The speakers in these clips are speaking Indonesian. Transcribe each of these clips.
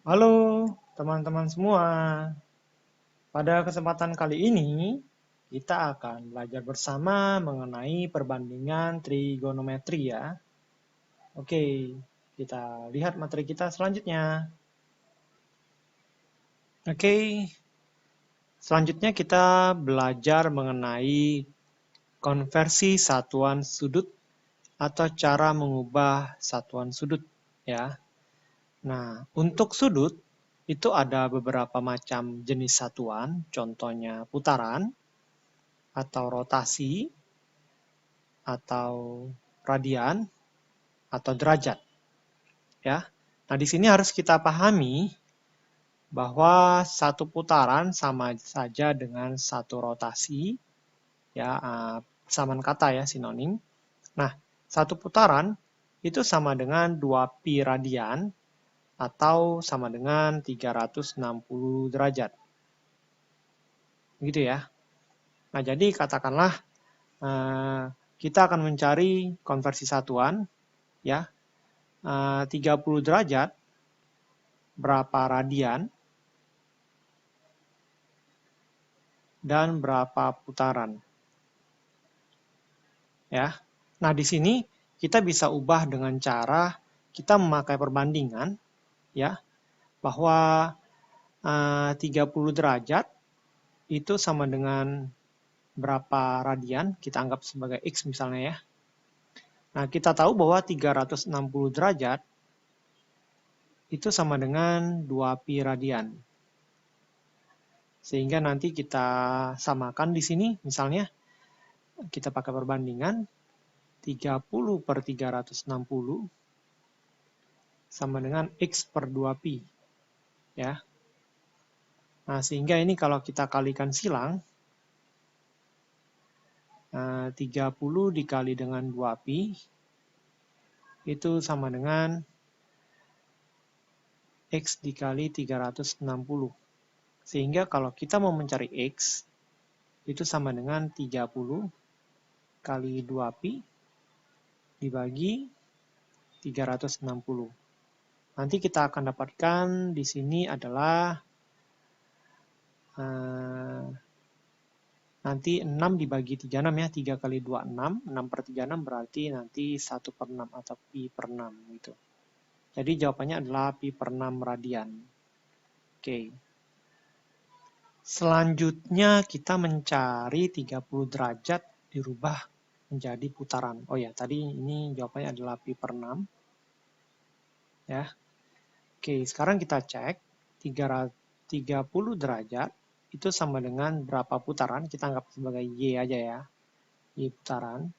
Halo teman-teman semua. Pada kesempatan kali ini, kita akan belajar bersama mengenai perbandingan trigonometri ya. Oke, kita lihat materi kita selanjutnya. Oke, selanjutnya kita belajar mengenai konversi satuan sudut atau cara mengubah satuan sudut ya. Nah, untuk sudut itu ada beberapa macam jenis satuan, contohnya putaran, atau rotasi, atau radian, atau derajat. Ya. Nah, di sini harus kita pahami bahwa satu putaran sama saja dengan satu rotasi, ya, samaan kata ya, sinonim. Nah, satu putaran itu sama dengan 2pi radian atau sama dengan 360 derajat. Gitu ya. Nah, jadi katakanlah kita akan mencari konversi satuan ya. 30 derajat berapa radian dan berapa putaran. Ya. Nah, di sini kita bisa ubah dengan cara kita memakai perbandingan ya, bahwa 30 derajat itu sama dengan berapa radian, kita anggap sebagai X misalnya ya. Nah, kita tahu bahwa 360 derajat itu sama dengan 2pi radian. Sehingga nanti kita samakan di sini, misalnya kita pakai perbandingan 30 per 360 sama dengan X per 2pi. Ya. Nah, sehingga ini kalau kita kalikan silang, 30 dikali dengan 2pi, itu sama dengan X dikali 360. Sehingga kalau kita mau mencari X, itu sama dengan 30 kali 2pi dibagi 360. Nanti kita akan dapatkan di sini adalah nanti 6 dibagi 36 ya, 3 kali 2, 6. 6 per 36 berarti nanti 1 per 6 atau pi per 6 gitu. Jadi jawabannya adalah pi per 6 radian. Oke. Selanjutnya kita mencari 30 derajat dirubah menjadi putaran. Oh ya, tadi ini jawabannya adalah pi per 6. Ya. Oke, sekarang kita cek 30 derajat itu sama dengan berapa putaran? Kita anggap sebagai Y aja ya. Y putaran.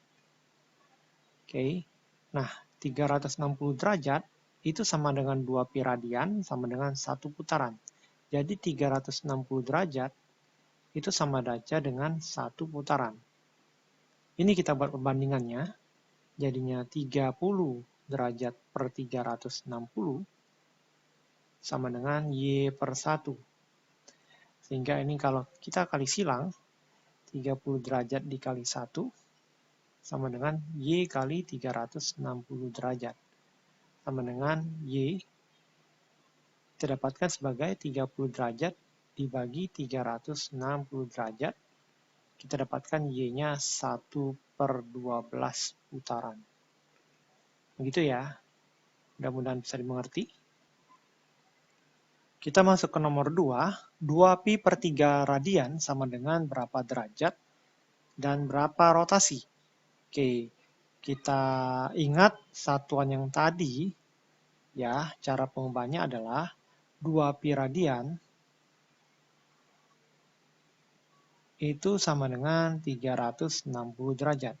Oke. Nah, 360 derajat itu sama dengan 2pi radian sama dengan 1 putaran. Jadi 360 derajat itu sama saja dengan 1 putaran. Ini kita buat perbandingannya. Jadinya 30 derajat per 360 sama dengan Y per 1. Sehingga ini kalau kita kali silang, 30 derajat dikali 1 sama dengan Y kali 360 derajat. Sama dengan Y, kita dapatkan sebagai 30 derajat dibagi 360 derajat. Kita dapatkan Y-nya 1 per 12 putaran. Begitu ya. Mudah-mudahan bisa dimengerti. Kita masuk ke nomor 2. 2pi per 3 radian sama dengan berapa derajat dan berapa rotasi. Oke, kita ingat satuan yang tadi, ya, cara pengubahannya adalah 2pi radian itu sama dengan 360 derajat.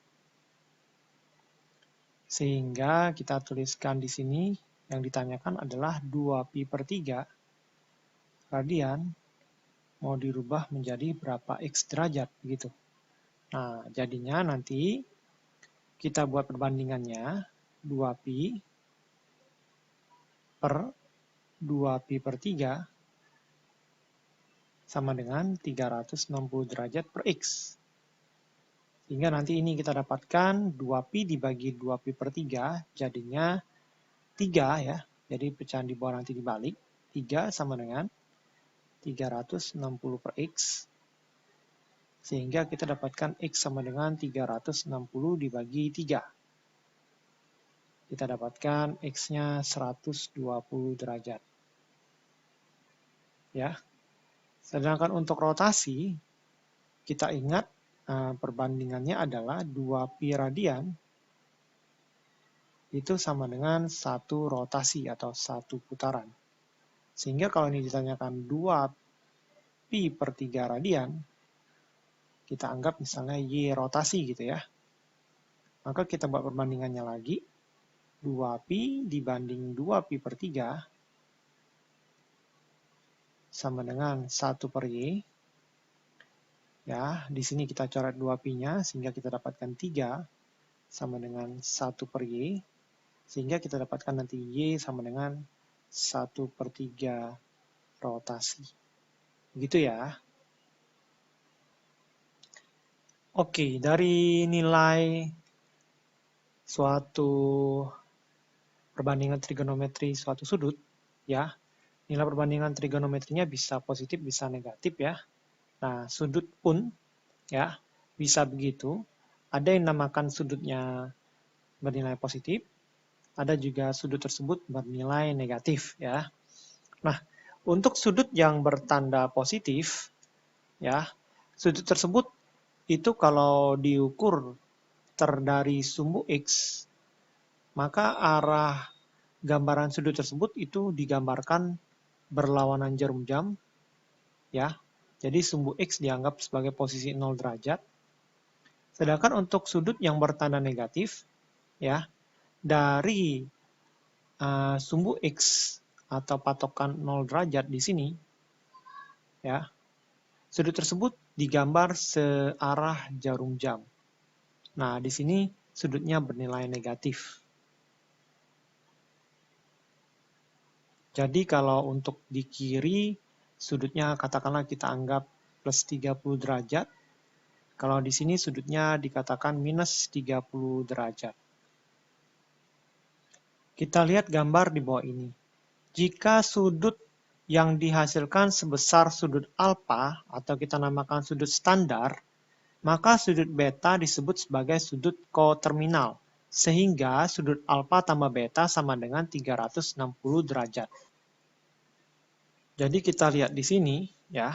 Sehingga kita tuliskan di sini yang ditanyakan adalah 2pi per 3 radian mau dirubah menjadi berapa X derajat gitu. Nah, jadinya nanti kita buat perbandingannya 2pi per 2pi per 3 sama dengan 360 derajat per X. Sehingga nanti ini kita dapatkan 2pi dibagi 2pi per 3 jadinya 3 ya. Jadi pecahan di bawah nanti dibalik. 3 sama dengan 360 per X. Sehingga kita dapatkan X sama dengan 360 dibagi 3. Kita dapatkan X-nya 120 derajat. Ya. Sedangkan untuk rotasi, kita ingat perbandingannya adalah 2pi radian itu sama dengan 1 rotasi atau 1 putaran. Sehingga kalau ini ditanyakan 2pi per 3 radian, kita anggap misalnya Y rotasi gitu ya. Maka kita buat perbandingannya lagi. 2pi dibanding 2pi per 3 sama dengan 1 per Y. Ya, di sini kita coret 2pi-nya sehingga kita dapatkan 3 sama dengan 1 per Y. Sehingga kita dapatkan nanti Y sama dengan 1 per 3 rotasi. Begitu ya. Oke, dari nilai suatu perbandingan trigonometri suatu sudut, ya, nilai perbandingan trigonometrinya bisa positif, bisa negatif ya. Nah, sudut pun, ya, bisa begitu. Ada yang namakan sudutnya bernilai positif, ada juga sudut tersebut bernilai negatif, ya. Nah, untuk sudut yang bertanda positif, ya, sudut tersebut itu kalau diukur dari sumbu X, maka arah gambaran sudut tersebut itu digambarkan berlawanan jarum jam, ya. Jadi sumbu X dianggap sebagai posisi 0 derajat. Sedangkan untuk sudut yang bertanda negatif, ya, dari sumbu X atau patokan 0 derajat di sini, ya, sudut tersebut digambar searah jarum jam. Nah, di sini sudutnya bernilai negatif. Jadi kalau untuk di kiri, sudutnya katakanlah kita anggap plus 30 derajat. Kalau di sini sudutnya dikatakan minus 30 derajat. Kita lihat gambar di bawah ini. Jika sudut yang dihasilkan sebesar sudut alfa, atau kita namakan sudut standar, maka sudut beta disebut sebagai sudut koterminal, sehingga sudut alfa tambah beta sama dengan 360 derajat. Jadi kita lihat di sini, ya,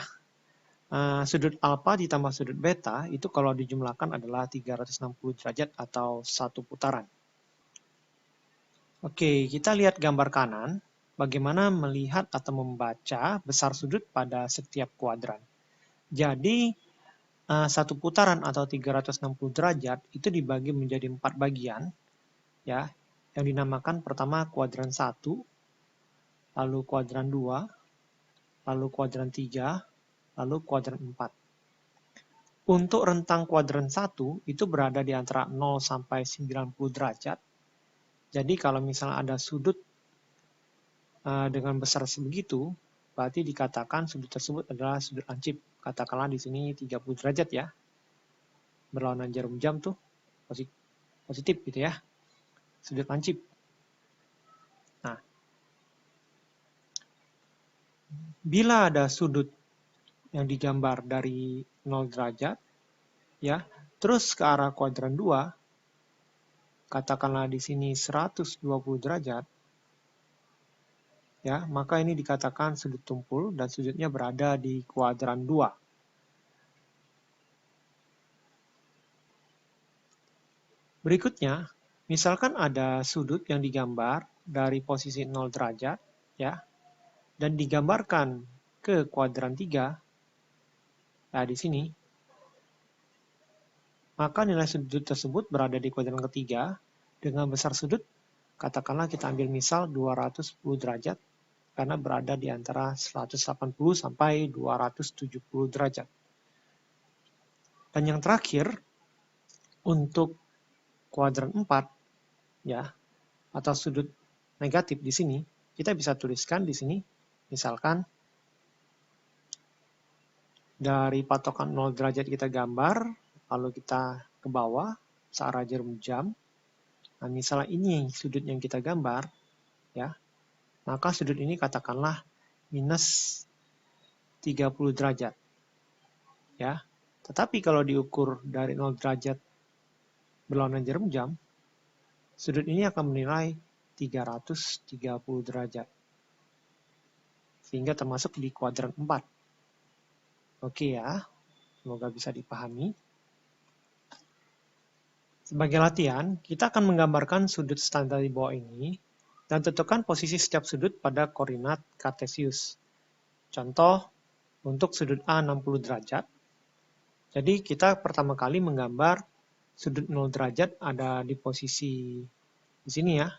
sudut alfa ditambah sudut beta itu kalau dijumlahkan adalah 360 derajat atau 1 putaran. Oke, kita lihat gambar kanan, bagaimana melihat atau membaca besar sudut pada setiap kuadran. Jadi, 1 putaran atau 360 derajat itu dibagi menjadi 4 bagian, ya, yang dinamakan pertama kuadran 1, lalu kuadran 2, lalu kuadran 3, lalu kuadran 4. Untuk rentang kuadran 1 itu berada di antara 0 sampai 90 derajat. Jadi kalau misalnya ada sudut dengan besar sebegitu, berarti dikatakan sudut tersebut adalah sudut lancip. Katakanlah di sini 30 derajat ya. Berlawanan jarum jam tuh positif gitu ya. Sudut lancip. Nah, bila ada sudut yang digambar dari 0 derajat, ya, terus ke arah kuadran 2, katakanlah di sini 120 derajat, ya, maka ini dikatakan sudut tumpul dan sudutnya berada di kuadran 2. Berikutnya, misalkan ada sudut yang digambar dari posisi 0 derajat, ya, dan digambarkan ke kuadran 3, nah di sini, maka nilai sudut tersebut berada di kuadran ketiga dengan besar sudut, katakanlah kita ambil misal 210 derajat, karena berada di antara 180 sampai 270 derajat. Dan yang terakhir, untuk kuadran 4, ya, atau sudut negatif di sini, kita bisa tuliskan di sini, misalkan dari patokan 0 derajat kita gambar, lalu kita ke bawah, searah jarum jam. Nah, misalnya ini sudut yang kita gambar, ya, maka sudut ini katakanlah minus 30 derajat. Ya. Tetapi kalau diukur dari 0 derajat berlawanan jarum jam, sudut ini akan menilai 330 derajat. Sehingga termasuk di kuadran 4. Oke ya, semoga bisa dipahami. Sebagai latihan, kita akan menggambarkan sudut standar di bawah ini dan tentukan posisi setiap sudut pada koordinat kartesius. Contoh, untuk sudut A 60 derajat. Jadi kita pertama kali menggambar sudut 0 derajat ada di posisi di sini ya.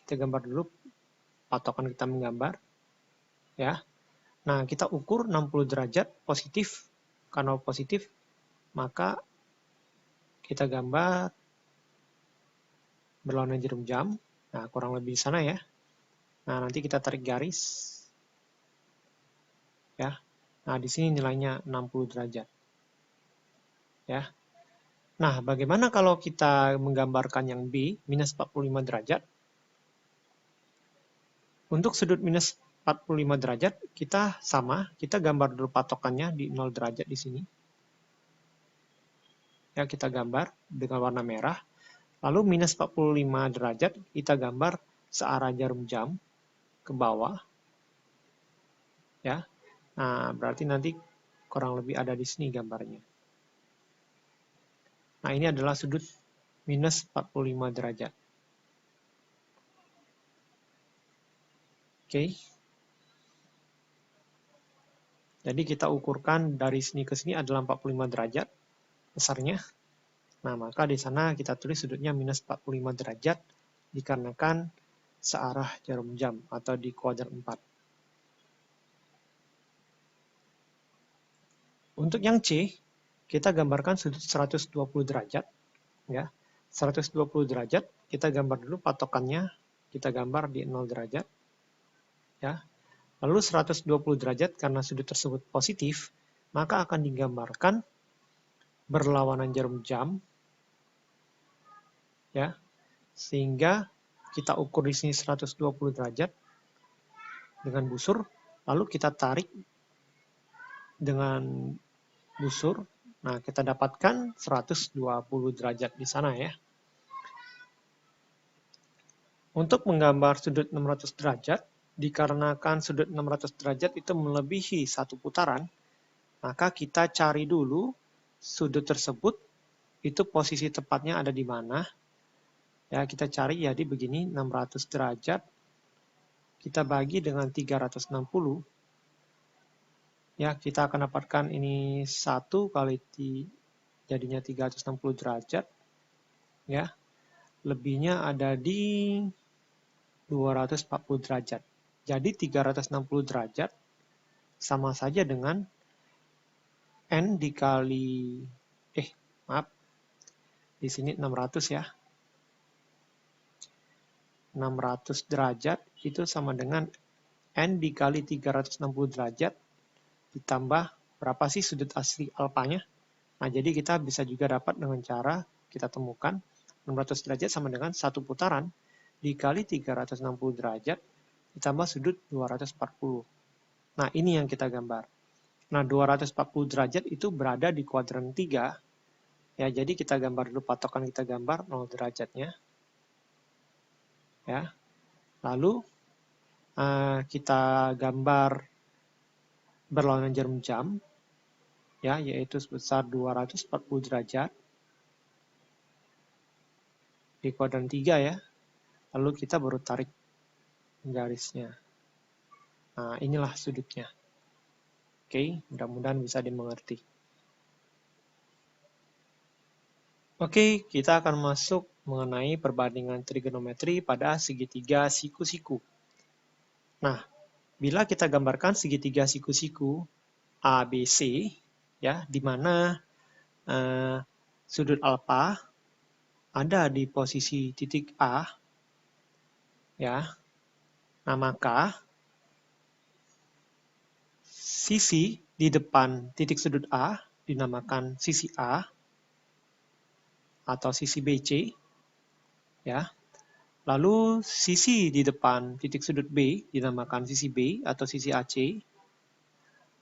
Kita gambar dulu patokan kita menggambar. Ya. Nah, kita ukur 60 derajat positif. Karena positif, maka kita gambar berlawanan jarum jam. Nah, kurang lebih di sana ya. Nah, nanti kita tarik garis. Ya. Nah, di sini nilainya 60 derajat. Ya. Nah, bagaimana kalau kita menggambarkan yang B, minus 45 derajat? Untuk sudut minus 45 derajat, kita sama, kita gambar dulu patokannya di 0 derajat di sini. Ya, kita gambar dengan warna merah. Lalu minus 45 derajat, kita gambar searah jarum jam ke bawah. Ya. Nah, berarti nanti kurang lebih ada di sini gambarnya. Nah, ini adalah sudut minus 45 derajat. Oke. Jadi kita ukurkan dari sini ke sini adalah 45 derajat besarnya. Nah, maka di sana kita tulis sudutnya minus 45 derajat dikarenakan searah jarum jam atau di kuadran 4. Untuk yang C, kita gambarkan sudut 120 derajat. Ya, 120 derajat, kita gambar dulu patokannya, kita gambar di 0 derajat. Ya. Lalu 120 derajat karena sudut tersebut positif, maka akan digambarkan berlawanan jarum jam. Ya. Sehingga kita ukur di sini 120 derajat dengan busur, lalu kita tarik dengan busur. Nah, kita dapatkan 120 derajat di sana ya. Untuk menggambar sudut 600 derajat, dikarenakan sudut 600 derajat itu melebihi satu putaran, maka kita cari dulu sudut tersebut, itu posisi tepatnya ada di mana. Ya, kita cari jadi begini, 600 derajat, kita bagi dengan 360, ya kita akan dapatkan ini 1 kali jadinya 360 derajat, ya, lebihnya ada di 240 derajat. Jadi 360 derajat sama saja dengan N dikali, di sini 600 ya. 600 derajat itu sama dengan N dikali 360 derajat ditambah berapa sih sudut asli alfanya. Nah, jadi kita bisa juga dapat dengan cara kita temukan 600 derajat sama dengan satu putaran dikali 360 derajat ditambah sudut 240. Nah, ini yang kita gambar. Nah, 240 derajat itu berada di kuadran 3. Ya, jadi kita gambar dulu patokan kita gambar 0 derajatnya. Ya. Lalu kita gambar berlawanan jarum jam, ya, yaitu sebesar 240 derajat di kuadran 3 ya. Lalu kita baru tarik garisnya. Nah, inilah sudutnya. Oke, mudah-mudahan bisa dimengerti. Oke, kita akan masuk mengenai perbandingan trigonometri pada segitiga siku-siku. Nah, bila kita gambarkan segitiga siku-siku ABC, ya, di mana sudut alfa ada di posisi titik A, ya. Nah, maka sisi di depan titik sudut A dinamakan sisi A atau sisi BC, ya. Lalu sisi di depan titik sudut B dinamakan sisi B atau sisi AC.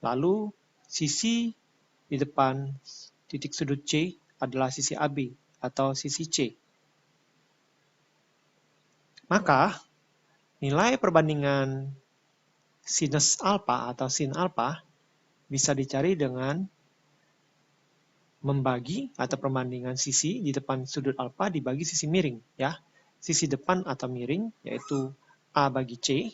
Lalu sisi di depan titik sudut C adalah sisi AB atau sisi C. Maka nilai perbandingan sinus alfa atau sin alfa bisa dicari dengan membagi atau perbandingan sisi di depan sudut alfa dibagi sisi miring, ya. Sisi depan atau miring yaitu A bagi C.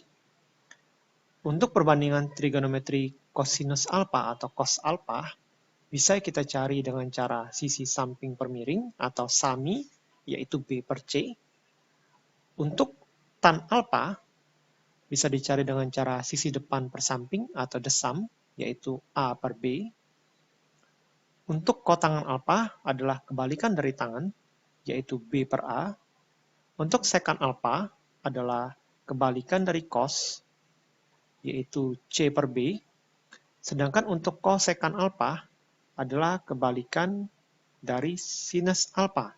Untuk perbandingan trigonometri kosinus alfa atau cos alfa bisa kita cari dengan cara sisi samping per miring atau SAMI yaitu B per C. Untuk tan alfa bisa dicari dengan cara sisi depan per samping atau the sum yaitu A per B. Untuk kotangan alfa adalah kebalikan dari tangan yaitu B per A. Untuk sekan alfa adalah kebalikan dari cos, yaitu C per B. Sedangkan untuk kosekan alfa adalah kebalikan dari sinus alfa,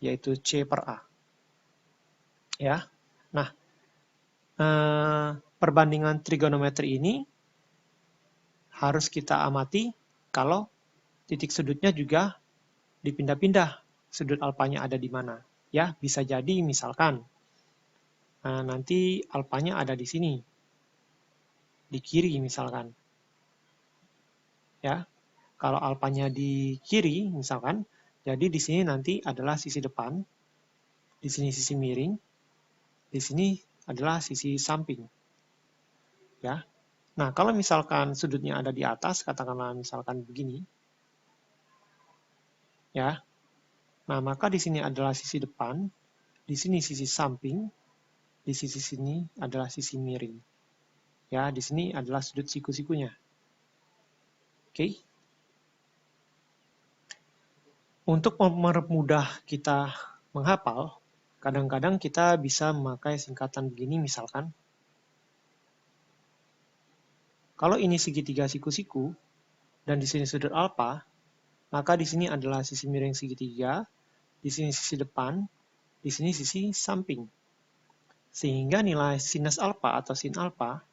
yaitu C per A. Ya. Nah, perbandingan trigonometri ini harus kita amati kalau titik sudutnya juga dipindah-pindah. Sudut alfanya ada di mana. Ya, bisa jadi misalkan nanti alfanya ada di sini, di kiri misalkan. Ya, kalau alfanya di kiri misalkan, jadi di sini nanti adalah sisi depan, di sini sisi miring, di sini adalah sisi samping. Ya, nah kalau misalkan sudutnya ada di atas, katakanlah misalkan begini, ya, nah maka di sini adalah sisi depan, di sini sisi samping, di sisi sini adalah sisi miring. Ya, di sini adalah sudut siku-sikunya. Oke. Untuk mempermudah kita menghafal, kadang-kadang kita bisa memakai singkatan begini misalkan. Kalau ini segitiga siku-siku, dan di sini sudut alfa, maka di sini adalah sisi miring segitiga, di sini sisi depan, di sini sisi samping. Sehingga nilai sinus alfa atau sin alfa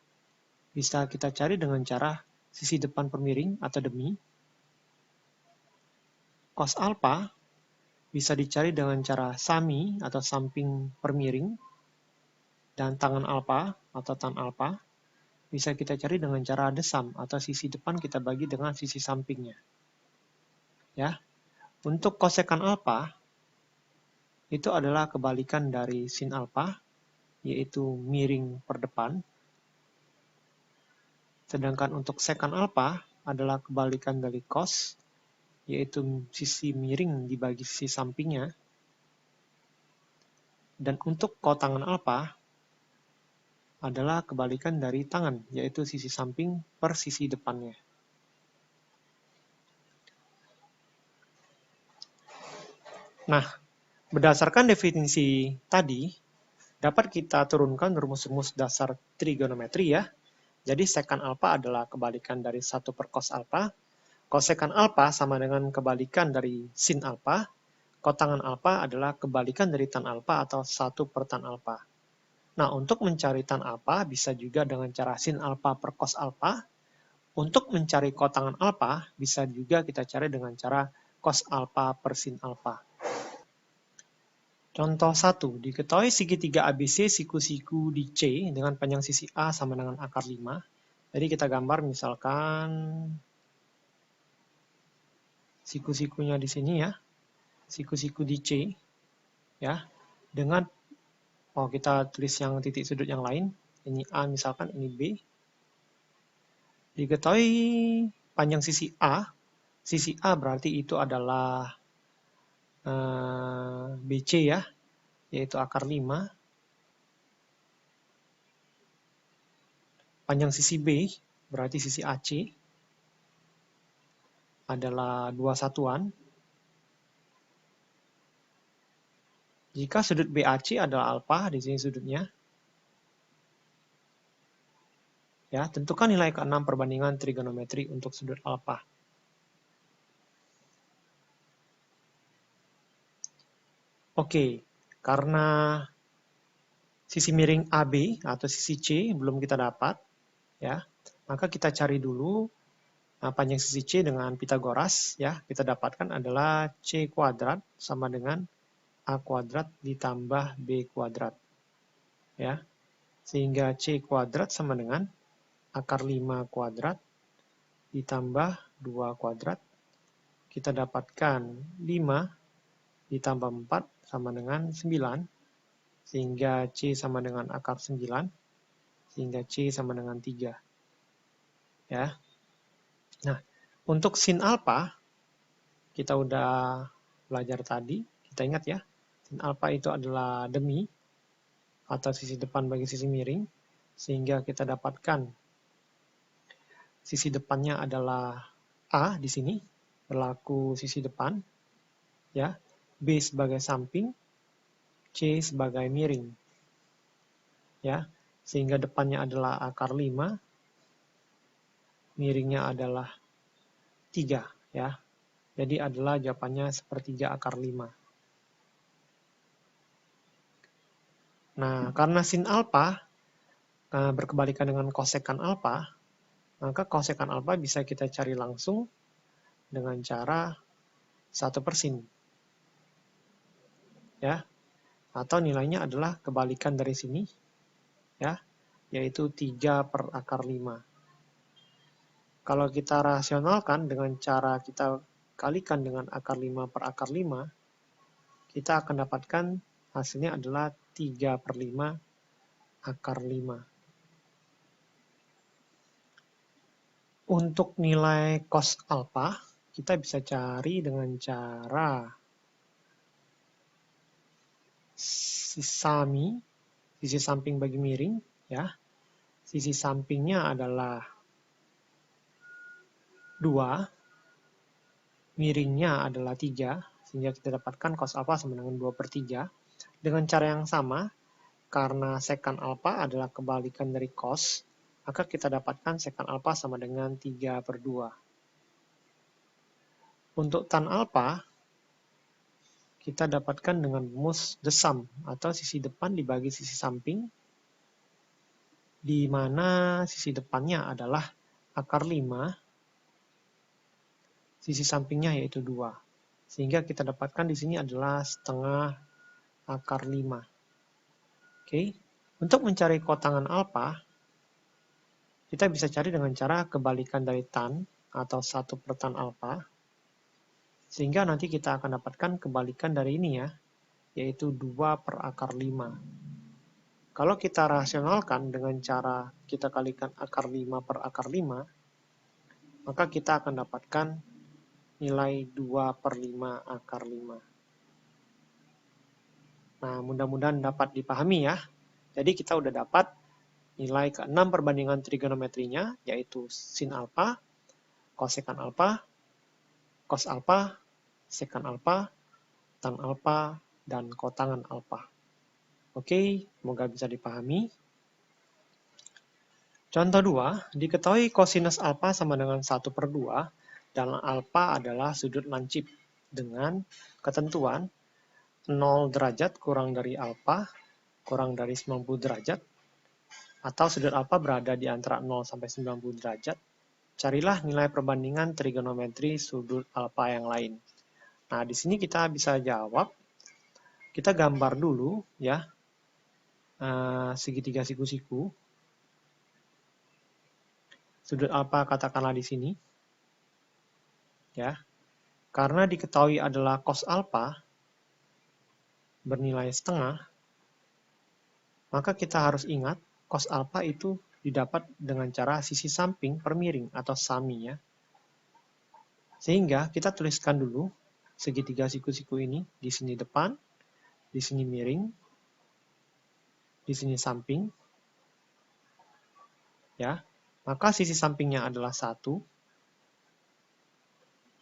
bisa kita cari dengan cara sisi depan per miring atau demi. Cos alfa bisa dicari dengan cara sami atau samping per miring. Dan tangan alfa atau tan alfa bisa kita cari dengan cara the sum atau sisi depan kita bagi dengan sisi sampingnya. Ya. Untuk kosekan alfa itu adalah kebalikan dari sin alfa, yaitu miring per depan. Sedangkan untuk sekan alfa adalah kebalikan dari cos, yaitu sisi miring dibagi sisi sampingnya. Dan untuk kotangan alfa adalah kebalikan dari tangan, yaitu sisi samping per sisi depannya. Nah, berdasarkan definisi tadi, dapat kita turunkan rumus-rumus dasar trigonometri ya. Jadi sekan alfa adalah kebalikan dari 1 per cos alfa. Kosekan alfa sama dengan kebalikan dari sin alfa. Kotangan alfa adalah kebalikan dari tan alfa atau 1 per tan alfa. Nah, untuk mencari tan alfa bisa juga dengan cara sin alfa per cos alfa. Untuk mencari kotangan alfa bisa juga kita cari dengan cara cos alfa per sin alfa. Contoh 1, diketahui segitiga ABC siku-siku di C dengan panjang sisi A sama dengan akar 5. Jadi kita gambar misalkan siku-sikunya di sini ya. Siku-siku di C ya. Dengan kita tulis yang titik sudut yang lain. Ini A misalkan, ini B. Diketahui panjang sisi A. Sisi A berarti itu adalah BC ya, yaitu akar 5. Panjang sisi B, berarti sisi AC, adalah 2 satuan. Jika sudut BAC adalah alfa, di sini sudutnya. Ya, tentukan nilai ke-6 perbandingan trigonometri untuk sudut alfa. Oke, karena sisi miring AB atau sisi C belum kita dapat, ya. Maka kita cari dulu panjang sisi C dengan Pitagoras, ya. Kita dapatkan adalah C kuadrat sama dengan A kuadrat ditambah B kuadrat, ya. Sehingga C kuadrat sama dengan akar 5 kuadrat ditambah 2 kuadrat. Kita dapatkan 5 ditambah 4 sama dengan 9. Sehingga C sama dengan akar 9. Sehingga C sama dengan 3. Ya. Nah, untuk sin alfa, kita udah belajar tadi. Kita ingat ya, sin alfa itu adalah demi atau sisi depan bagi sisi miring. Sehingga kita dapatkan sisi depannya adalah A di sini, berlaku sisi depan, ya. B sebagai samping, C sebagai miring, ya. Sehingga depannya adalah akar 5, miringnya adalah 3, ya. Jadi adalah jawabannya sepertiga akar 5. Nah, karena sin alfa berkebalikan dengan kosekan alfa, maka kosekan alfa bisa kita cari langsung dengan cara 1/sin. Ya. Atau nilainya adalah kebalikan dari sini, ya, yaitu 3 per akar 5. Kalau kita rasionalkan dengan cara kita kalikan dengan akar 5 per akar 5, kita akan dapatkan hasilnya adalah 3 per 5 akar 5. Untuk nilai cos alfa, kita bisa cari dengan cara sami, sisi samping bagi miring, ya. Sisi sampingnya adalah 2, miringnya adalah 3, sehingga kita dapatkan cos alfa sama dengan 2/3. Dengan cara yang sama, karena sekan alfa adalah kebalikan dari cos, maka kita dapatkan sekan alfa sama dengan 3/2. Untuk tan alfa, kita dapatkan dengan rumus the sum, atau sisi depan dibagi sisi samping, di mana sisi depannya adalah akar 5, sisi sampingnya yaitu 2. Sehingga kita dapatkan di sini adalah setengah akar 5. Oke. Untuk mencari kotangan alfa, kita bisa cari dengan cara kebalikan dari tan, atau 1 per tan alfa. Sehingga nanti kita akan dapatkan kebalikan dari ini ya, yaitu 2 per akar 5. Kalau kita rasionalkan dengan cara kita kalikan akar 5 per akar 5, maka kita akan dapatkan nilai 2 per 5 akar 5. Nah, mudah-mudahan dapat dipahami ya. Jadi kita udah dapat nilai ke-6 perbandingan trigonometrinya, yaitu sin alfa, kosekan alfa, cos alfa, sekan alfa, tan alfa, dan kotangan alfa. Oke, semoga bisa dipahami. Contoh 2, diketahui kosinus alfa sama dengan 1/2, dan alfa adalah sudut lancip dengan ketentuan 0 derajat kurang dari alfa kurang dari 90 derajat, atau sudut alfa berada di antara 0 sampai 90 derajat. Carilah nilai perbandingan trigonometri sudut alfa yang lain. Nah, di sini kita bisa jawab. Kita gambar dulu ya segitiga siku-siku. Sudut alfa katakanlah di sini. Ya. Karena diketahui adalah cos alfa bernilai setengah, maka kita harus ingat cos alfa itu didapat dengan cara sisi samping per miring atau sami ya. Sehingga kita tuliskan dulu segitiga siku-siku ini, di sini depan, di sini miring, di sini samping. Ya. Maka sisi sampingnya adalah 1.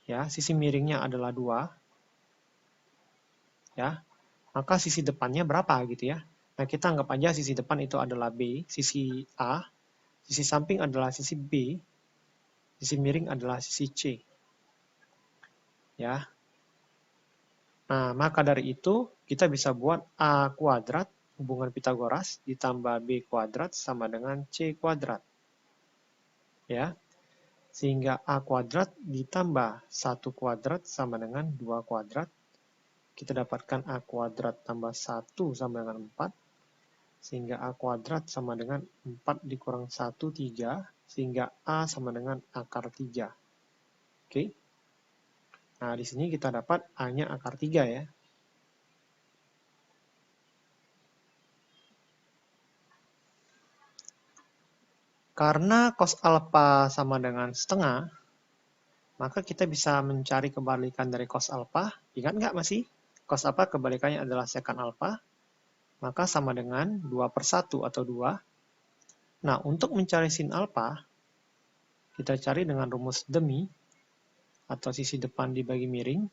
Ya, sisi miringnya adalah 2. Ya. Maka sisi depannya berapa gitu ya. Nah, kita anggap aja sisi depan itu adalah B, sisi A, sisi samping adalah sisi B, sisi miring adalah sisi C. Ya. Nah, maka dari itu kita bisa buat A kuadrat hubungan Pitagoras ditambah B kuadrat sama dengan C kuadrat. Ya. Sehingga A kuadrat ditambah 1 kuadrat sama dengan 2 kuadrat. Kita dapatkan A kuadrat tambah 1 sama dengan 4. Sehingga A kuadrat sama dengan 4 dikurang 1, 3. Sehingga A sama dengan akar 3. Oke. Nah, di sini kita dapat A-nya akar 3 ya. Karena cos alfa sama dengan setengah, maka kita bisa mencari kebalikan dari cos alfa. Ingat nggak masih? Cos alfa kebalikannya adalah secant alfa, maka sama dengan 2/1 atau 2. Nah, untuk mencari sin alfa, kita cari dengan rumus demi, atau sisi depan dibagi miring,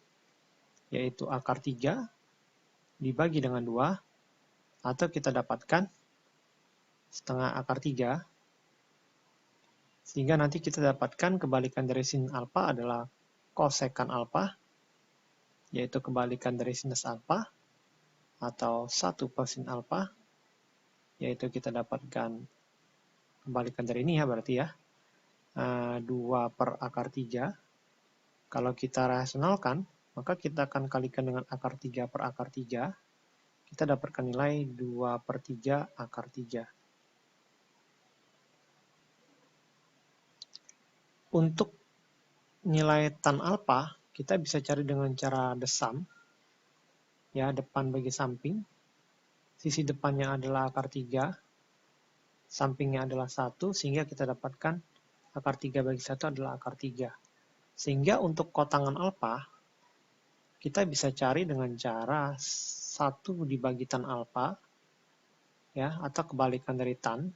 yaitu akar 3 dibagi dengan 2, atau kita dapatkan setengah akar 3, sehingga nanti kita dapatkan kebalikan dari sin alfa adalah kosekan alfa, yaitu kebalikan dari sinus alfa, atau 1 per sin alfa, yaitu kita dapatkan kebalikan dari ini ya, berarti ya, 2 per akar 3. Kalau kita rasionalkan, maka kita akan kalikan dengan akar 3 per akar 3, kita dapatkan nilai 2 per 3 akar 3. Untuk nilai tan alfa, kita bisa cari dengan cara the sum, ya, depan bagi samping. Sisi depannya adalah akar 3, sampingnya adalah 1, sehingga kita dapatkan akar 3 bagi 1 adalah akar 3. Sehingga untuk kotangan alfa, kita bisa cari dengan cara 1 dibagi tan alfa, ya, atau kebalikan dari tan,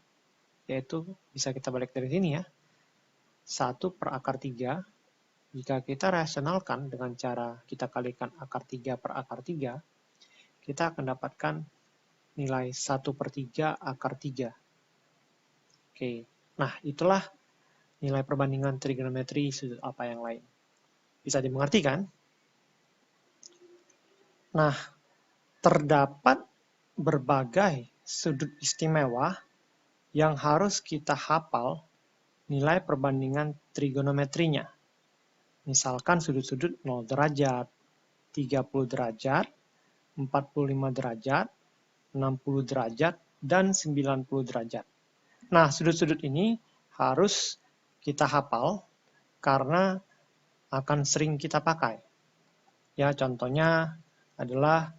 yaitu bisa kita balik dari sini ya, 1 per akar 3. Jika kita rasionalkan dengan cara kita kalikan akar 3 per akar 3, kita akan dapatkan nilai 1 per 3 akar 3. Oke, nah itulah nilai perbandingan trigonometri sudut alfa yang lain. Bisa dimengerti kan? Nah, terdapat berbagai sudut istimewa yang harus kita hafal nilai perbandingan trigonometrinya. Misalkan sudut-sudut 0 derajat, 30 derajat, 45 derajat, 60 derajat, dan 90 derajat. Nah, sudut-sudut ini harus kita hafal karena akan sering kita pakai. Ya, contohnya adalah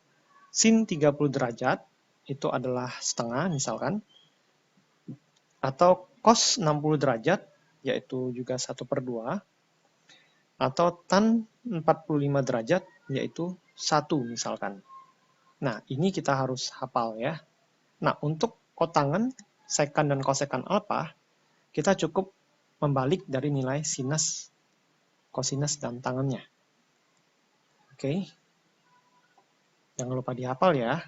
sin 30 derajat, itu adalah setengah misalkan, atau cos 60 derajat, yaitu juga 1/2, atau tan 45 derajat, yaitu 1 misalkan. Nah, ini kita harus hafal ya. Nah, untuk kotangan, sekan dan kosekan alfa, kita cukup membalik dari nilai sinus, kosinus, dan tangannya. Oke. Jangan lupa dihafal ya.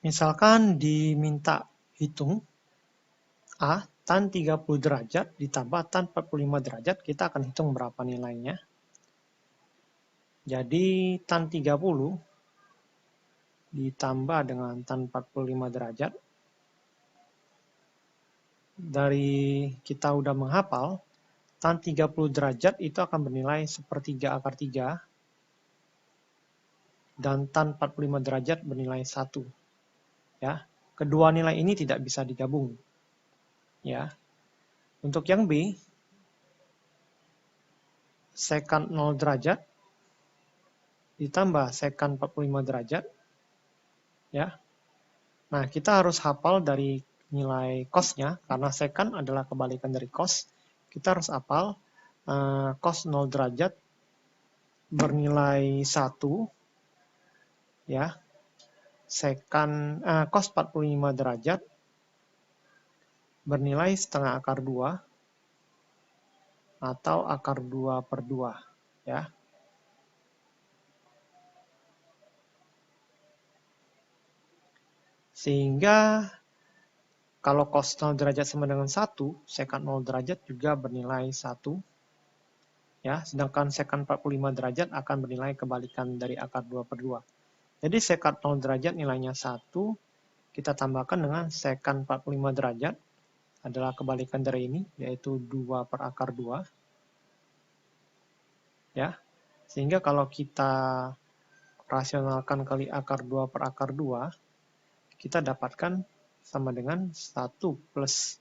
Misalkan diminta hitung A, tan 30 derajat ditambah tan 45 derajat, kita akan hitung berapa nilainya. Jadi tan 30 ditambah dengan tan 45 derajat. Dari kita udah menghafal, tan 30 derajat itu akan bernilai 1/3 akar 3, dan tan 45 derajat bernilai 1. Ya, kedua nilai ini tidak bisa digabung. Ya. Untuk yang B, sekant 0 derajat ditambah sekant 45 derajat. Ya. Nah, kita harus hafal dari nilai cos-nya, karena sekant adalah kebalikan dari cos. Kita harus hafal cos 0 derajat bernilai 1. Ya. Sekant cos 45 derajat bernilai setengah akar 2 atau akar 2/2, ya. Sehingga kalau cos 0 derajat sama dengan 1, sekant 0 derajat juga bernilai 1. Ya, sedangkan sekant 45 derajat akan bernilai kebalikan dari akar 2/2. Jadi sekant 0 derajat nilainya 1, kita tambahkan dengan sekant 45 derajat, adalah kebalikan dari ini, yaitu 2 per akar 2. Ya, sehingga kalau kita rasionalkan kali akar 2 per akar 2, kita dapatkan sama dengan 1 plus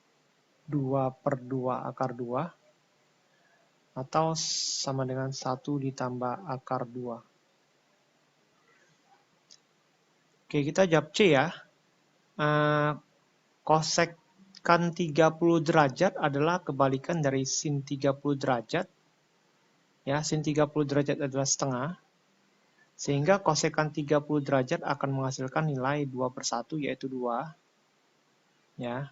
2 per 2 akar 2, atau sama dengan 1 ditambah akar 2. Oke, kita jawab C ya. Kosekkan 30 derajat adalah kebalikan dari sin 30 derajat. Ya, sin 30 derajat adalah setengah. Sehingga kosekkan 30 derajat akan menghasilkan nilai 2 per 1, yaitu 2. Ya.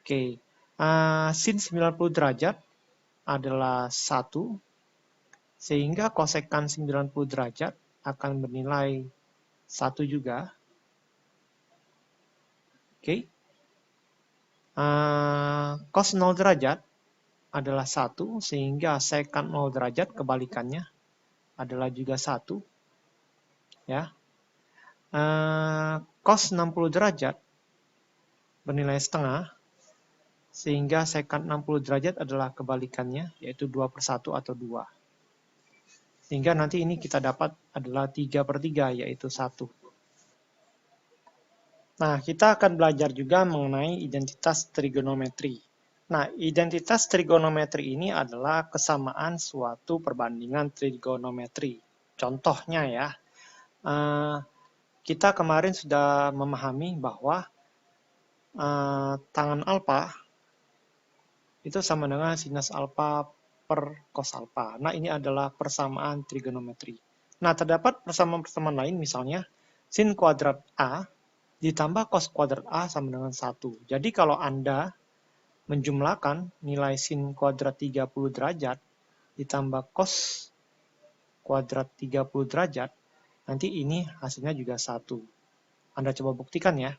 Oke, sin 90 derajat adalah 1. Sehingga kosekkan 90 derajat akan bernilai 1 juga. Oke. Cos 0 derajat adalah 1, sehingga sekant 0 derajat kebalikannya adalah juga 1. Ya. Cos 60 derajat bernilai setengah, sehingga sekant 60 derajat adalah kebalikannya, yaitu 2 per 1 atau 2. Sehingga nanti ini kita dapat adalah 3 per 3, yaitu 1. Nah, kita akan belajar juga mengenai identitas trigonometri. Nah, identitas trigonometri ini adalah kesamaan suatu perbandingan trigonometri. Contohnya ya, kita kemarin sudah memahami bahwa tangan alfa itu sama dengan sinus alfa per cos alfa. Nah, ini adalah persamaan trigonometri. Nah, terdapat persamaan-persamaan lain, misalnya sin kuadrat A ditambah cos kuadrat A sama dengan 1. Jadi, kalau Anda menjumlahkan nilai sin kuadrat 30 derajat ditambah cos kuadrat 30 derajat, nanti ini hasilnya juga 1. Anda coba buktikan ya.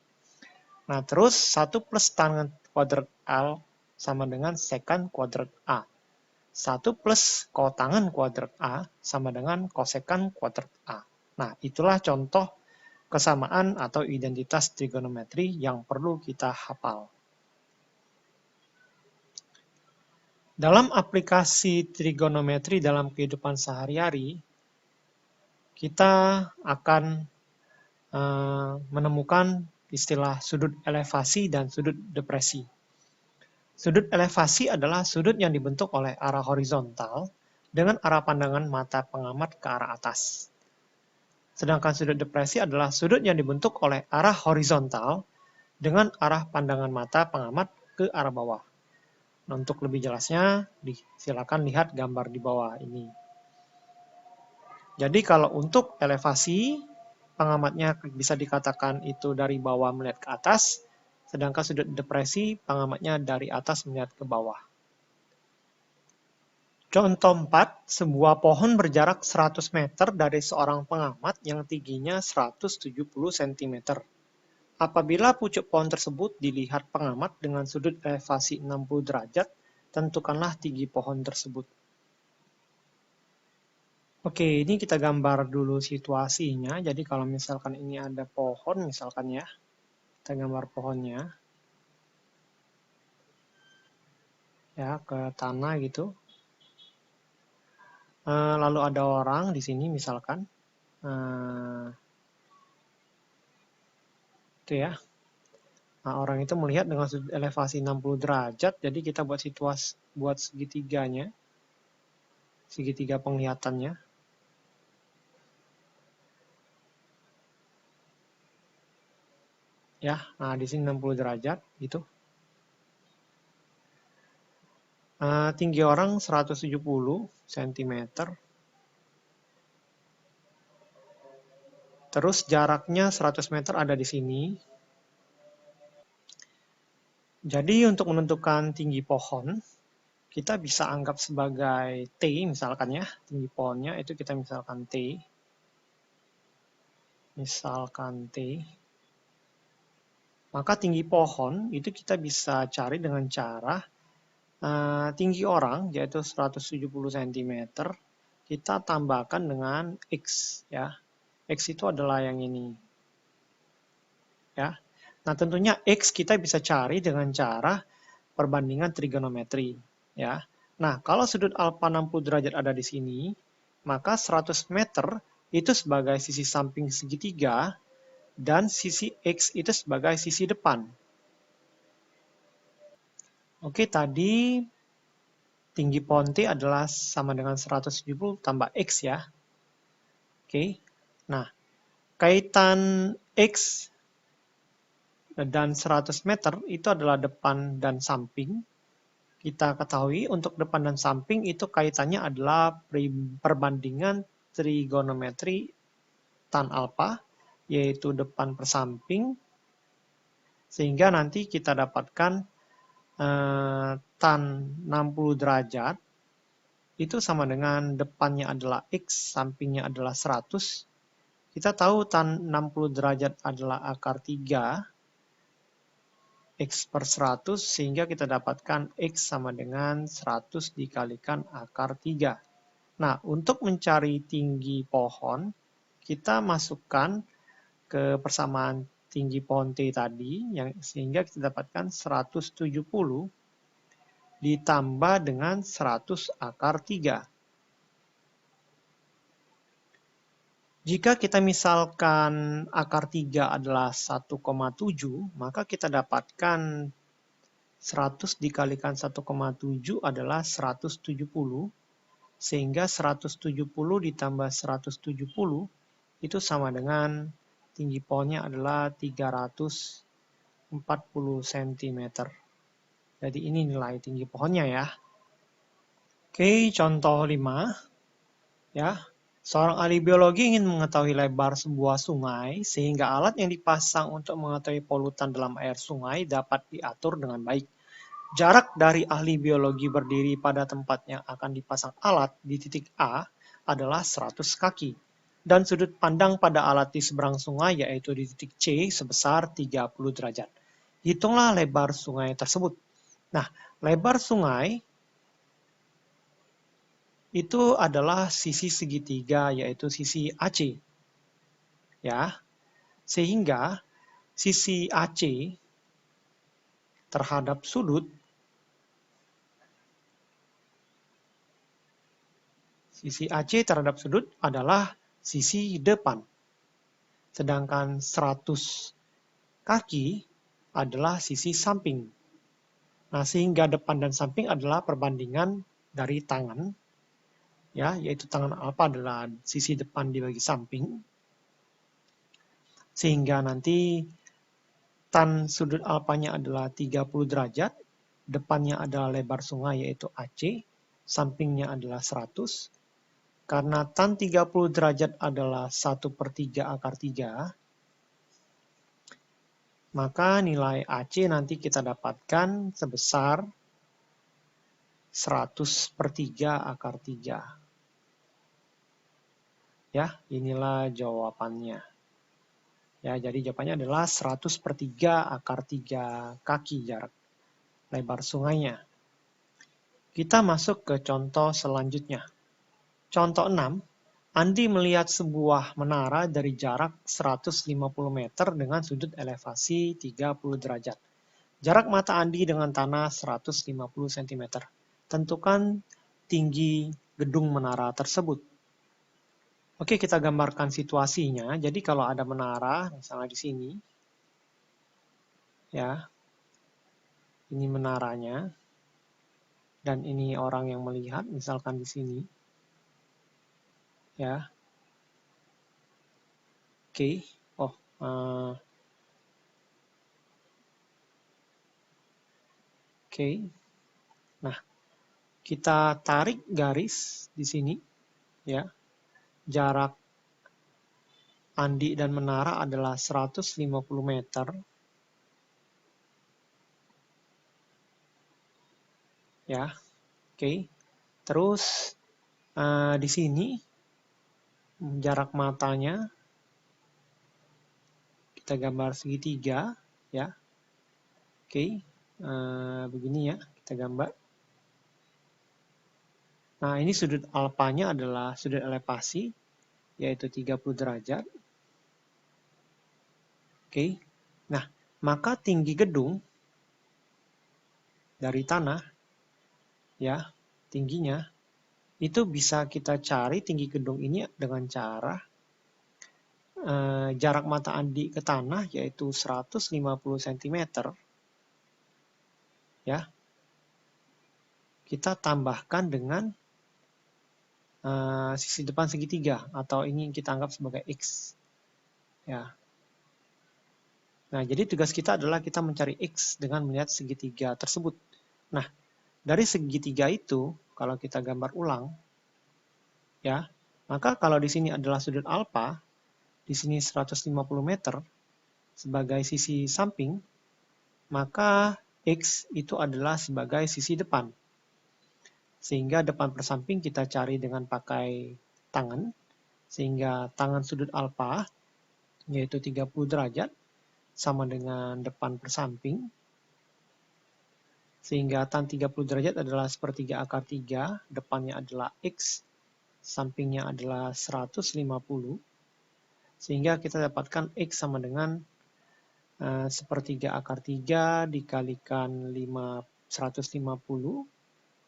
Nah, terus 1 plus tangan kuadrat A sama dengan sekant kuadrat A. 1 plus kotangan kuadrat A sama dengan kosekant kuadrat A. Nah, itulah contoh kesamaan atau identitas trigonometri yang perlu kita hafal. Dalam aplikasi trigonometri dalam kehidupan sehari-hari, kita akan menemukan istilah sudut elevasi dan sudut depresi. Sudut elevasi adalah sudut yang dibentuk oleh arah horizontal dengan arah pandangan mata pengamat ke arah atas. Sedangkan sudut depresi adalah sudut yang dibentuk oleh arah horizontal dengan arah pandangan mata pengamat ke arah bawah. Nah, untuk lebih jelasnya, silakan lihat gambar di bawah ini. Jadi kalau untuk elevasi, pengamatnya bisa dikatakan itu dari bawah melihat ke atas, sedangkan sudut depresi, pengamatnya dari atas melihat ke bawah. Contoh 4, sebuah pohon berjarak 100 meter dari seorang pengamat yang tingginya 170 cm. Apabila pucuk pohon tersebut dilihat pengamat dengan sudut elevasi 60 derajat, tentukanlah tinggi pohon tersebut. Oke, ini kita gambar dulu situasinya. Jadi kalau misalkan ini ada pohon, misalkan ya, kita gambar pohonnya. Ya, ke tanah gitu. Lalu ada orang di sini misalkan. Itu ya. Nah, orang itu melihat dengan sudut elevasi 60 derajat, jadi kita buat segitiganya. Segitiga penglihatannya. Ya, nah di sini 60 derajat gitu. Tinggi orang 170 cm. Terus jaraknya 100 meter ada di sini. Jadi untuk menentukan tinggi pohon, kita bisa anggap sebagai T misalkan ya. Tinggi pohonnya itu kita misalkan T. Misalkan T. Maka tinggi pohon itu kita bisa cari dengan cara tinggi orang, yaitu 170 cm, kita tambahkan dengan X, ya. X itu adalah yang ini, ya. Nah, tentunya X kita bisa cari dengan cara perbandingan trigonometri, ya. Nah, kalau sudut alfa 60 derajat ada di sini, maka 100 meter itu sebagai sisi samping segitiga, dan sisi X itu sebagai sisi depan. Oke, tadi tinggi pohon T adalah sama dengan 170 tambah X, ya. Oke, nah, kaitan X dan 100 meter itu adalah depan dan samping. Kita ketahui untuk depan dan samping itu kaitannya adalah perbandingan trigonometri tan alfa, yaitu depan per samping, sehingga nanti kita dapatkan tan 60 derajat itu sama dengan depannya adalah X, sampingnya adalah 100. Kita tahu tan 60 derajat adalah akar 3, X per 100, sehingga kita dapatkan X sama dengan 100 dikalikan akar 3. Nah, untuk mencari tinggi pohon, kita masukkan ke persamaan tinggi pohon T tadi, sehingga kita dapatkan 170 ditambah dengan 100 akar 3. Jika kita misalkan akar 3 adalah 1,7, maka kita dapatkan 100 dikalikan 1,7 adalah 170, sehingga 170 ditambah 170 itu sama dengan tinggi pohonnya adalah 340 cm. Jadi ini nilai tinggi pohonnya, ya. Oke, contoh 5. Ya. Seorang ahli biologi ingin mengetahui lebar sebuah sungai, sehingga alat yang dipasang untuk mengetahui polutan dalam air sungai dapat diatur dengan baik. Jarak dari ahli biologi berdiri pada tempatnya akan dipasang alat di titik A adalah 100 kaki. Dan sudut pandang pada alat di seberang sungai yaitu di titik C sebesar 30 derajat. Hitunglah lebar sungai tersebut. Nah, lebar sungai itu adalah sisi segitiga, yaitu sisi AC. Ya, sehingga sisi AC terhadap sudut adalah sisi depan. Sedangkan 100 kaki adalah sisi samping. Nah, sehingga depan dan samping adalah perbandingan dari tangan, ya, yaitu tangan alfa adalah sisi depan dibagi samping, sehingga nanti tan sudut alfanya adalah 30 derajat, depannya adalah lebar sungai yaitu AC, sampingnya adalah 100. Karena tan 30 derajat adalah 1/3 akar 3, maka nilai AC nanti kita dapatkan sebesar 100/3 akar 3. Ya, inilah jawabannya. Ya, jadi jawabannya adalah 100/3 akar 3 kaki jarak lebar sungainya. Kita masuk ke contoh selanjutnya. Contoh 6, Andi melihat sebuah menara dari jarak 150 meter dengan sudut elevasi 30 derajat. Jarak mata Andi dengan tanah 150 cm. Tentukan tinggi gedung menara tersebut. Oke, kita gambarkan situasinya. Jadi kalau ada menara, misalnya di sini, ya, ini menaranya, dan ini orang yang melihat, misalkan di sini, ya. Oke, oke. Nah, kita tarik garis di sini, ya. Jarak Andi dan menara adalah 150 meter. Ya, oke. Terus di sini jarak matanya kita gambar segitiga, ya. Oke, begini ya kita gambar. Nah, ini sudut alfanya adalah sudut elevasi, yaitu 30 derajat. Oke. Nah, maka tinggi gedung dari tanah, ya, tingginya, itu bisa kita cari tinggi gedung ini dengan cara jarak mata Andi ke tanah, yaitu 150 cm, ya, kita tambahkan dengan sisi depan segitiga, atau ini kita anggap sebagai X. Ya. Nah, jadi tugas kita adalah kita mencari X dengan melihat segitiga tersebut. Nah, dari segitiga itu, kalau kita gambar ulang, ya, maka kalau di sini adalah sudut alfa, di sini 150 meter sebagai sisi samping, maka X itu adalah sebagai sisi depan. Sehingga depan per samping kita cari dengan pakai tangan, sehingga tangan sudut alfa, yaitu 30 derajat, sama dengan depan per samping, sehingga tan 30 derajat adalah sepertiga akar 3, depannya adalah X, sampingnya adalah 150, sehingga kita dapatkan X sama dengan sepertiga akar 3 dikalikan 150,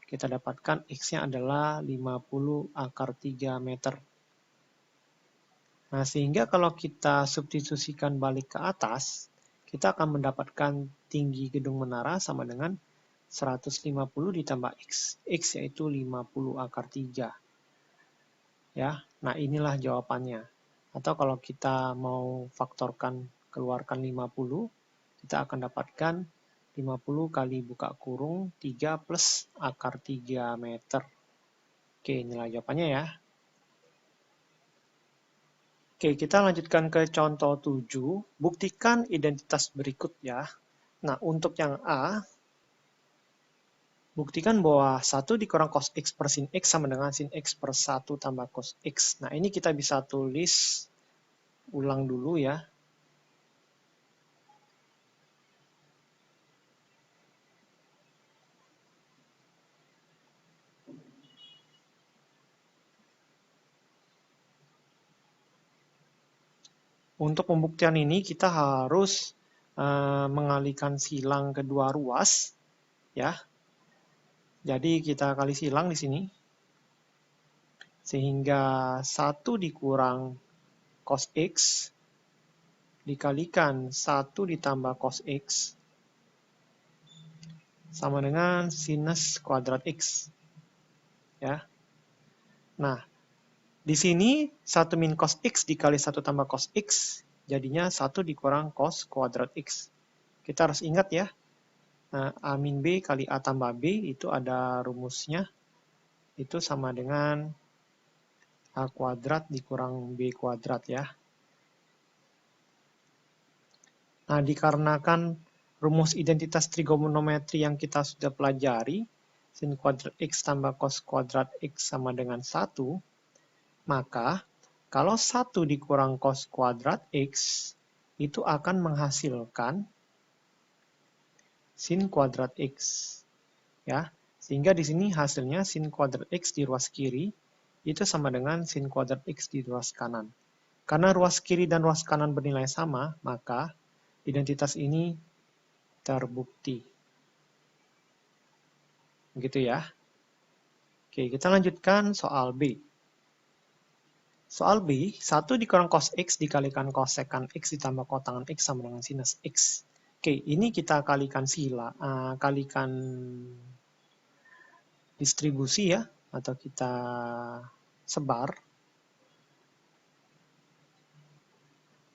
kita dapatkan X-nya adalah 50 akar 3 meter. Nah, sehingga kalau kita substitusikan balik ke atas, kita akan mendapatkan tinggi gedung menara sama dengan 150 ditambah X. X yaitu 50 akar 3. Ya, nah inilah jawabannya. Atau kalau kita mau faktorkan, keluarkan 50, kita akan dapatkan 50 kali buka kurung 3 plus akar 3 meter. Oke, inilah jawabannya ya. Oke, kita lanjutkan ke contoh 7. Buktikan identitas berikut ya. Nah, untuk yang A, buktikan bahwa 1 dikurang cos X per sin X sama dengan sin X per 1 tambah cos X. Nah, ini kita bisa tulis ulang dulu ya. Untuk pembuktian ini kita harus mengalihkan silang kedua ruas ya. Jadi kita kali silang di sini. Sehingga 1 dikurang cos X dikalikan 1 ditambah cos X sama dengan sinus kuadrat X. Ya. Nah, di sini 1 min cos X dikali 1 tambah cos X, jadinya 1 dikurang cos kuadrat X. Kita harus ingat ya, A min B kali A tambah B itu ada rumusnya, itu sama dengan A kuadrat dikurang B kuadrat ya. Nah, dikarenakan rumus identitas trigonometri yang kita sudah pelajari, sin kuadrat X tambah cos kuadrat X sama dengan 1, maka kalau 1 dikurang cos kuadrat X, itu akan menghasilkan sin kuadrat X. Ya, sehingga di sini hasilnya sin kuadrat X di ruas kiri, itu sama dengan sin kuadrat X di ruas kanan. Karena ruas kiri dan ruas kanan bernilai sama, maka identitas ini terbukti. Begitu ya. Oke, kita lanjutkan soal B. Soal B, 1 dikurang cos X dikalikan kosekan X ditambah kotangan X sama dengan sinus X. Oke, ini kita kalikan kalikan distribusi ya, atau kita sebar.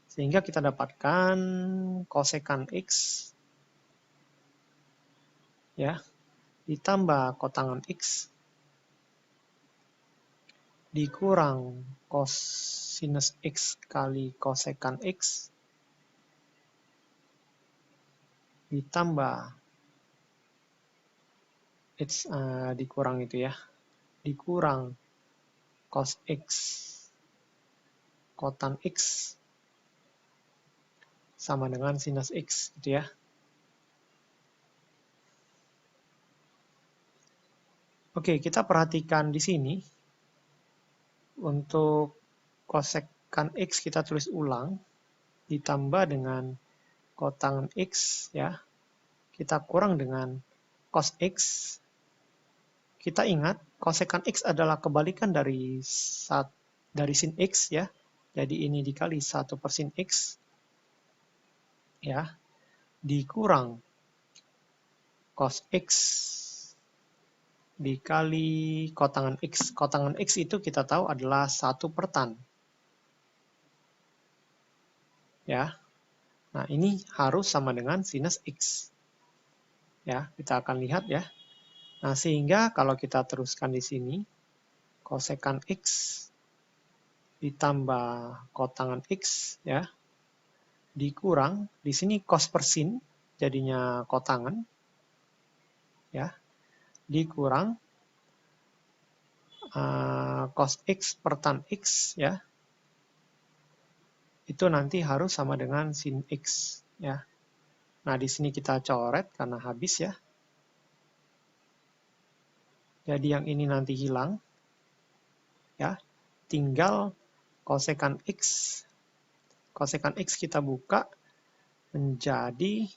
Sehingga kita dapatkan kosekan X ya, ditambah kotangan X dikurang cosinus X kali kosekan X ditambah X dikurang itu ya, dikurang cos X kotan X sama dengan sinus X gitu ya. Oke, kita perhatikan di sini. Untuk kosekan X kita tulis ulang, ditambah dengan kotangan X, ya. Kita kurang dengan cos X. Kita ingat, kosekan X adalah kebalikan dari sin X, ya. Jadi ini dikali 1 per sin X, ya, dikurang cos X dikali kotangan X. Kotangan X itu kita tahu adalah 1 per tan. Ya. Nah, ini harus sama dengan sinus X. Ya, kita akan lihat ya. Nah, sehingga kalau kita teruskan di sini, kosekan X ditambah kotangan X, ya, dikurang, di sini cos per sin, jadinya kotangan, ya, dikurang cos X per tan X, ya, itu nanti harus sama dengan sin X, ya. Nah, di sini kita coret karena habis, ya. Jadi yang ini nanti hilang, ya, tinggal kosekan X. Kosekan X kita buka menjadi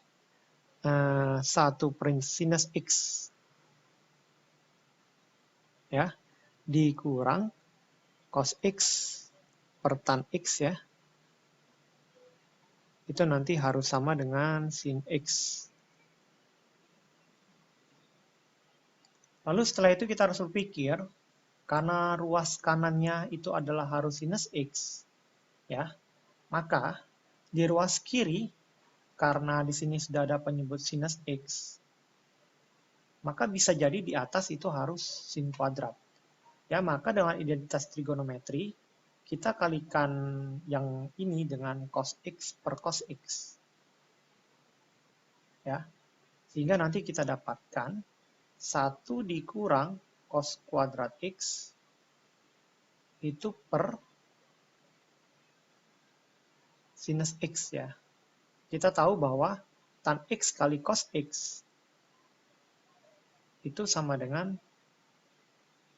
1 per sinus X. Ya, dikurang cos X per tan X, ya. Itu nanti harus sama dengan sin X. Lalu setelah itu kita harus berpikir, karena ruas kanannya itu adalah harus sinus X, ya, maka di ruas kiri, karena di sini sudah ada penyebut sinus X, maka bisa jadi di atas itu harus sin kuadrat. Ya, maka dengan identitas trigonometri, kita kalikan yang ini dengan cos X per cos X. Ya, sehingga nanti kita dapatkan 1 dikurang cos kuadrat X itu per sinus X, ya. Kita tahu bahwa tan X kali cos X itu sama dengan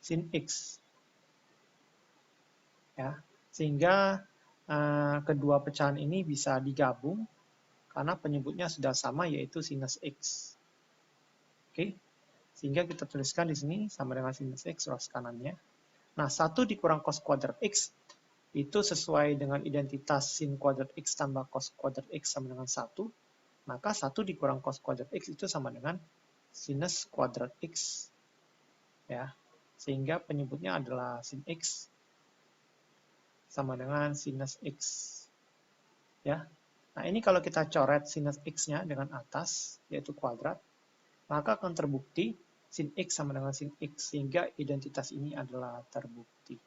sin X. Ya, sehingga kedua pecahan ini bisa digabung karena penyebutnya sudah sama, yaitu sinus X. Oke, sehingga kita tuliskan di sini sama dengan sinus X ruas kanannya. Nah, 1 dikurang cos kuadrat X itu sesuai dengan identitas sin kuadrat X tambah cos kuadrat X sama dengan 1. Maka 1 dikurang cos kuadrat X itu sama dengan sinus kuadrat X. Ya, sehingga penyebutnya adalah sin X sama dengan sinus X. Ya. Nah, ini kalau kita coret sinus X-nya dengan atas, yaitu kuadrat, maka akan terbukti sin X sama dengan sin X, sehingga identitas ini adalah terbukti.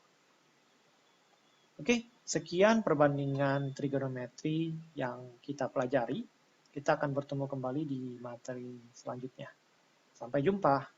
Oke, sekian perbandingan trigonometri yang kita pelajari. Kita akan bertemu kembali di materi selanjutnya. Sampai jumpa.